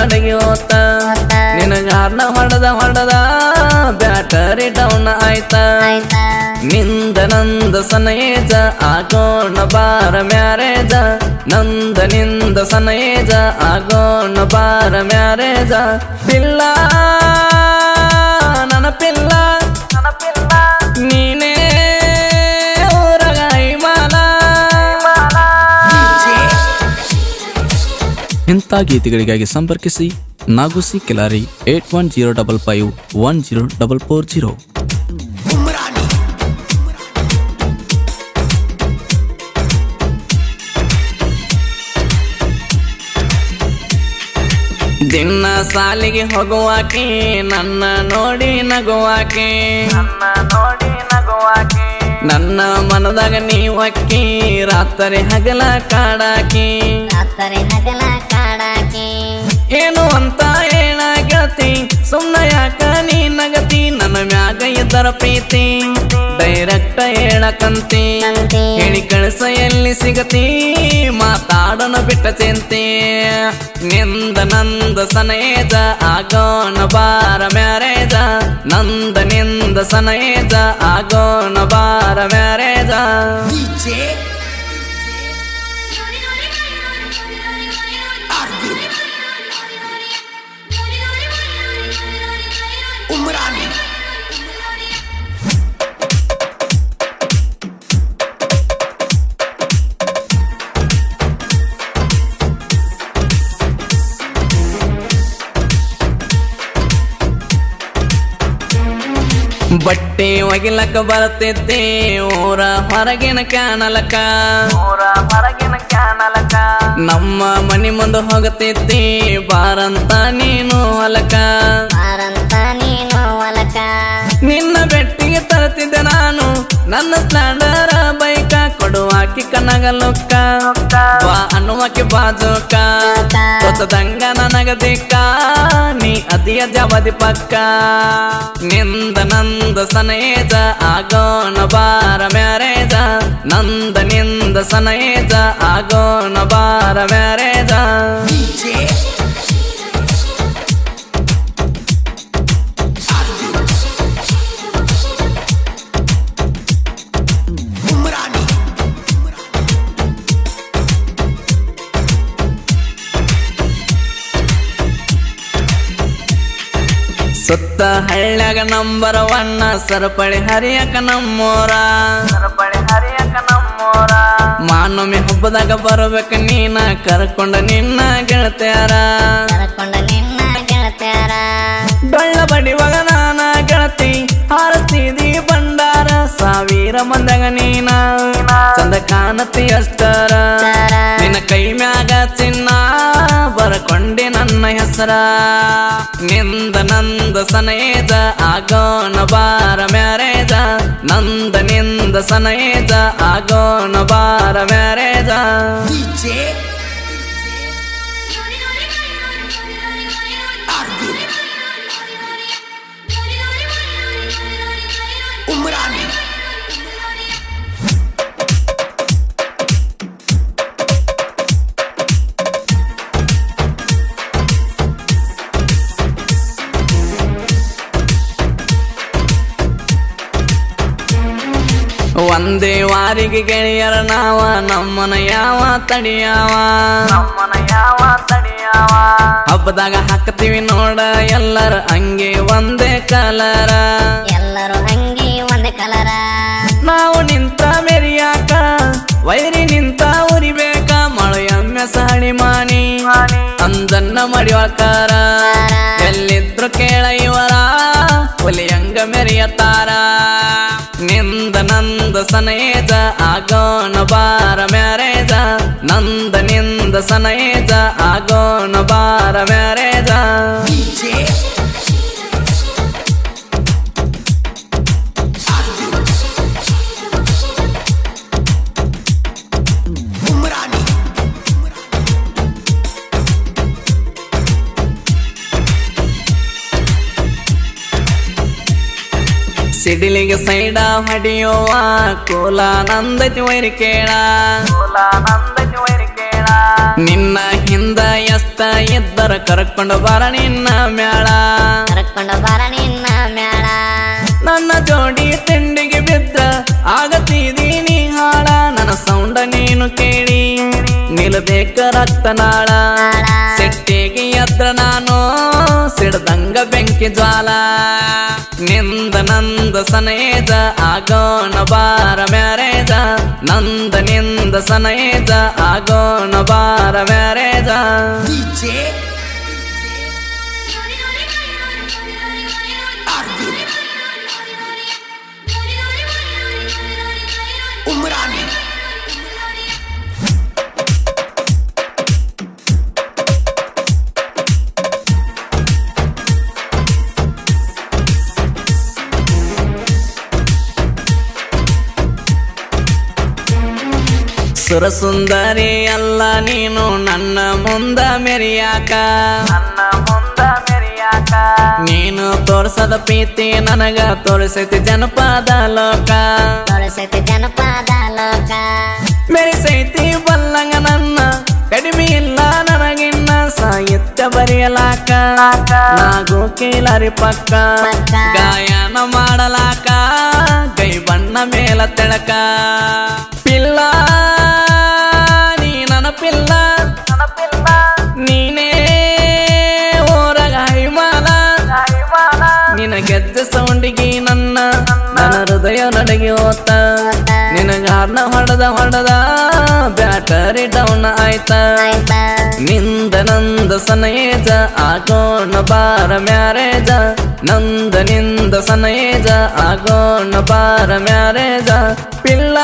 ನಡಗಿ ಹೋತ ನಿನಗಾರ್ನ ಹೊಡೆದ battery down ಆಯ್ತ ನಿಂದ ನಂದ ಸನೇಜ ಆಗೋಣ ಬಾರ ಮ್ಯಾರೇಜ ನಂದ ನಿಂದ ಸನೇಜ ಆಗೋಣ ಬಾರ ಮ್ಯಾರೇಜ ಪಿಲ್ಲ ನನ್ನ ಪಿಲ್ಲ ನೀನೇ ಊರಗಾಯಿ ಮಾಲ. ಇಂಥ ಗೀತೆಗಳಿಗಾಗಿ ಸಂಪರ್ಕಿಸಿ ನಾಗುಸಿ ಕಿಲಾರಿ 8105510440. ದಿನ ಸಾಲಿಗೆ ಹೋಗುವಾಕೆ ನನ್ನ ನೋಡಿ ನಗುವಾಕೆ ನನ್ನ ಮನದಾಗ ನೀವಕ್ಕಿ ರಾತ್ರಿ ಹಗಲ ಕಾಡಾಕಿ ಏನು ಅಂತ ಹೇಳಾಗತಿ ಸುಮ್ಮನೆ ಯಾಕ ನೀ ನಗತಿ ನನ್ನ ಮ್ಯಾಗ ಇದ್ದರ ಪ್ರೀತಿ ಡೈರೆಕ್ಟ್ ಹೇಳಕಂತಿ ಹೇಳಿ ಕಳಿಸ ಎಲ್ಲಿ ಸಿಗತಿ ಮಾತಾಡೋಣ ಬಿಟ್ಟ ಚಿಂತೆ ನಿಂದ ನಂದ ಸನೇಜ ಆಗೋಣ ಬಾರ ಮ್ಯಾರೇಜ ನಂದ ನಿಂದ ಸನೇಜ ಆಗೋಣ ಬಾರ ಮ್ಯಾರೇಜ. ಬಟ್ಟೆ ಒಗಿಲಕ್ಕ ಬರ್ತೈತಿ ಊರ ಹೊರಗಿನ ಕ್ಯಾನಲಕ ನಮ್ಮ ಮನಿ ಮುಂದೆ ಹೋಗತೈತಿ ಬಾರಂತ ನೀನು ಹೊಲಕ ನಿನ್ನ ಬೆಟ್ಟಿಗೆ ತರುತ್ತಿದ್ದೆ ನಾನು ನನ್ನ ಸ್ಪ್ಲೆಂಡರ್ ಬೈಕ ಕೊಡುವಾಕಿ ಕನಗಲುಕ್ಕ ಬಾ ಅನ್ನುವಕ್ಕೆ ಬಾಜುಕ ಗೊತ್ತದಂಗ ನನಗದಿಕ್ಕ ನೀ ಅದಿಯ ಜವದಿ ಪಕ್ಕ ನಿಂದ ನಂದ ಸನೇಜ ಆಗೋಣ ಬಾರ ಮ್ಯಾರೇಜ ನಂದ ನಿಂದ ಸನೇಜ ಆಗೋಣ ಬಾರ ಮ್ಯಾರೇಜ. ಸುತ್ತ ಹಳ್ಳ್ಯಾಗ ನಂಬರ್ 1 ಸರಪಳಿ ಹರಿಯಕ ನಮ್ಮೋರ ಮಾನೊಮ್ಮೆ ಹಬ್ಬದಾಗ ಬರಬೇಕ ನೀನ ಕರ್ಕೊಂಡ ನಿನ್ನ ಗೆಳತ್ಯಾರ ಡೊಳ್ಳ ಬಡಿವಾಗ ನಾನ ಗೆಳತಿ ಹಾರಸ್ತಿದಿ ಬಂಡಾರ ಸಾವಿರ ಮಂದಾಗ ನೀನ ಚಂದ ಕಾಣತಿ ಅಷ್ಟರ ನಿನ್ನ ಕೈ ಮ್ಯಾಗ ಚಿನ್ನ ಬರಕೊಂಡೆ ನನ್ನ ಹೆಸರ ನಿಂದ ನಂದ ಸನೇಜ ಆಗೋಣ ಬಾರ ಮ್ಯಾರೇಜ ನಂದ ನಿಂದ ಸನೇಜ ಆಗೋಣ ಬಾರ ಮ್ಯಾರೇಜ. ಒಂದೇ ವಾರಿಗೆ ಗೆಳೆಯರ ನಾವ ನಮ್ಮನ ಯಾವ ತಡಿಯಾವ ಹಬ್ಬದಾಗ ಹಾಕ್ತೀವಿ ನೋಡ ಎಲ್ಲರ ಅಂಗಿ ಒಂದೇ ಕಲರ ನಾವು ನಿಂತ ಮೆರಿಯಾಕ ವೈರಿ ನಿಂತ ಉರಿಬೇಕ ಮಳೆಯೊಮ್ಮೆ ಸಹಳಿ ಮಾನಿ ಅಂದನ್ನ ಮಡಿವಾಳ್ಕಾರ ಎಲ್ಲಿದ್ರು ಕೇಳ ಇವರ ಹುಲಿಯಂಗ ಮೆರಿಯತಾರ ನಿಂದ ನಂದ ಸನೇಜ ಆಗೋಣ ಬಾರ ಮ್ಯಾರೇಜ ನಂದ ನಿಂದ ಸನೇಜ ಆಗೋಣ ಬಾರ ಮ್ಯಾರೇಜ. ಸಿಡಿಲಿಗೆ ಸೈಡ ಹೊಡಿಯುವ ಕೋಲ ನಂದತಿ ವೈರಿ ಕೇಳ ನಿನ್ನ ಹಿಂದ ಎಷ್ಟ ಇದ್ದರ ಕರ್ಕೊಂಡು ಬಾರ ನಿನ್ನ ಮ್ಯಾಳ ಕರ್ಕೊಂಡು ಬರ ನಿನ್ನ ಮ್ಯಾಳ ನನ್ನ ಜೋಡಿ ತಿಂಡಿಗೆ ಬಿದ್ದ ಆಗತಿದೀನಿ ಹಾಳ ನನ್ನ ಸೌಂಡ ನೀನು ಕೇಳಿ ನಿಲ್ಬೇಕ ರಕ್ತನಾಳ ಸೆಟ್ಟಿಗೆ ಎದ್ರ ನಾನು ಸಿಡ್ದಂಗ ಬೆಂಕಿ ಜ್ವಾಲ ನಿಂದ ನಂದ ಸನೇಜ ಆಗೋಣ ಬಾರ ಮ್ಯಾರೇಜ ನಂದ ನಿಂದ ಸನೇಜ ಆಗೋಣ ಬಾರ ಮ್ಯಾರೇಜ उमरानी ಸುರಸುಂದರಿ ಅಲ್ಲ ನೀನು ನನ್ನ ಮುಂದ ಮೆರಿಯಾಕ ನೀನು ತೋರ್ಸದ ಪ್ರೀತಿ ನನಗ ತೋರಿಸೈತಿ ಜನಪದ ಲೋಕ ತೋರಿಸೈತಿ ಜನಪದ ಲೋಕ ಮೆರಿಸೈತಿ ಬಲ್ಲಂಗ ನನ್ನ ಕಡಿಮೆ ಇಲ್ಲ ನನಗಿನ್ನ ಸಾಹಿತ್ಯ ಬರೆಯಲಾಕ ನಾಗು ಕೀಲಾರಿ ಪಕ್ಕ ಗಾಯನ ಮಾಡಲಾಕ ಕೈ ಬಣ್ಣ ಮೇಲ ತೆಳಕ ಪಿಲ್ಲ ನೀ ನನ್ನ ಪಿಲ್ಲ ನೀನೇ ಊರಗ ಹಿಮಾಲ ನಿನ ಗೆದ್ದ ಸೌಂಡಿಗೆ ನನ್ನ ಹೃದಯ ನಡಗಿ ಹೋತ ನಿನಗಾರ್ನ ಹೊಡೆದ ಬ್ಯಾಟರಿ ಡೌನ್ ಆಯ್ತ ನಿಂದ ನಂದ ಸನೇಜ ಆಗೋಣ ಬಾರ ಮ್ಯಾರೇಜ ನಂದ ನಿಂದ ಸನೇಜ ಆಗೋಣ ಬಾರ ಮ್ಯಾರೇಜ ಪಿಲ್ಲ